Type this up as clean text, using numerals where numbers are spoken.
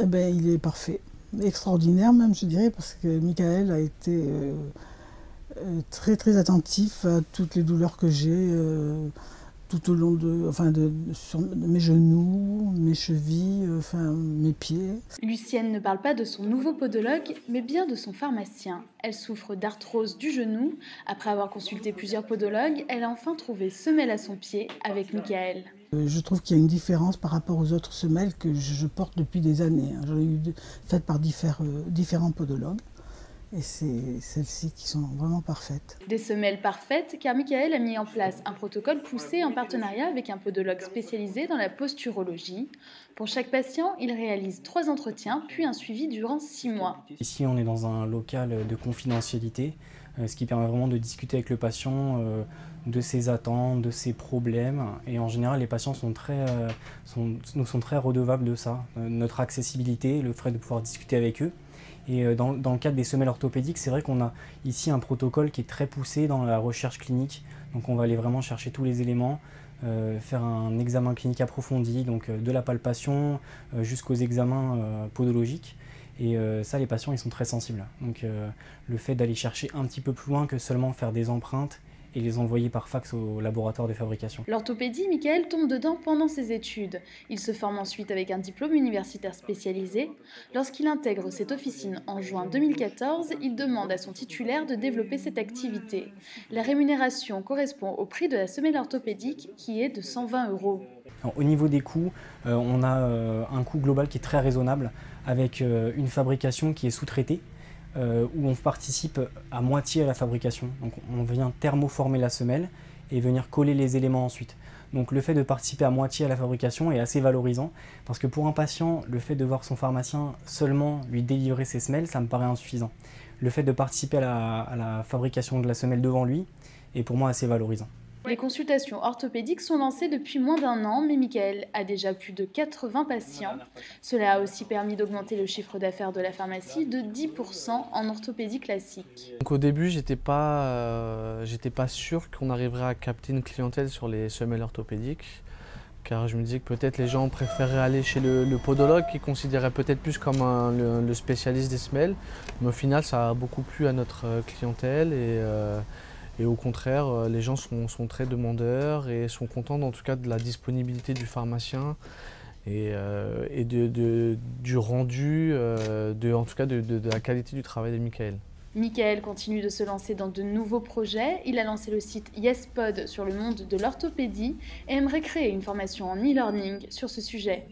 Eh ben, il est parfait, extraordinaire même, je dirais, parce que Michael a été très très attentif à toutes les douleurs que j'ai tout au long de mes genoux, mes chevilles, mes pieds. Lucienne ne parle pas de son nouveau podologue, mais bien de son pharmacien. Elle souffre d'arthrose du genou. Après avoir consulté plusieurs podologues, elle a enfin trouvé semelle à son pied avec Michael. Je trouve qu'il y a une différence par rapport aux autres semelles que je porte depuis des années. J'en ai eu faites par différents podologues. Et c'est celles-ci qui sont vraiment parfaites. Des semelles parfaites, car Michael a mis en place un protocole poussé en partenariat avec un podologue spécialisé dans la posturologie. Pour chaque patient, il réalise 3 entretiens, puis un suivi durant 6 mois. Ici, on est dans un local de confidentialité, ce qui permet vraiment de discuter avec le patient de ses attentes, de ses problèmes. Et en général, les patients nous sont très redevables de ça. Notre accessibilité, le fait de pouvoir discuter avec eux. Et dans le cadre des semelles orthopédiques, c'est vrai qu'on a ici un protocole qui est très poussé dans la recherche clinique. Donc on va aller vraiment chercher tous les éléments, faire un examen clinique approfondi, donc de la palpation jusqu'aux examens podologiques. Et ça, les patients, ils sont très sensibles. Donc le fait d'aller chercher un petit peu plus loin que seulement faire des empreintes et les envoyer par fax au laboratoire de fabrication. L'orthopédie, Michael tombe dedans pendant ses études. Il se forme ensuite avec un diplôme universitaire spécialisé. Lorsqu'il intègre cette officine en juin 2014, il demande à son titulaire de développer cette activité. La rémunération correspond au prix de la semelle orthopédique qui est de 120 €. Alors, au niveau des coûts, on a un coût global qui est très raisonnable avec une fabrication qui est sous-traitée. Où on participe à moitié à la fabrication. Donc on vient thermoformer la semelle et venir coller les éléments ensuite. Donc le fait de participer à moitié à la fabrication est assez valorisant parce que pour un patient, le fait de voir son pharmacien seulement lui délivrer ses semelles, ça me paraît insuffisant. Le fait de participer à la fabrication de la semelle devant lui est pour moi assez valorisant. Les consultations orthopédiques sont lancées depuis moins d'1 an, mais Michael a déjà plus de 80 patients. Cela a aussi permis d'augmenter le chiffre d'affaires de la pharmacie de 10% en orthopédie classique. Donc au début, j'étais pas sûr qu'on arriverait à capter une clientèle sur les semelles orthopédiques, car je me disais que peut-être les gens préféreraient aller chez le podologue qui considérait peut-être plus comme le spécialiste des semelles. Mais au final, ça a beaucoup plu à notre clientèle et au contraire, les gens sont très demandeurs et sont contents en tout cas de la disponibilité du pharmacien et du rendu, en tout cas de la qualité du travail de Michael. Michael continue de se lancer dans de nouveaux projets. Il a lancé le site YesPod sur le monde de l'orthopédie et aimerait créer une formation en e-learning sur ce sujet.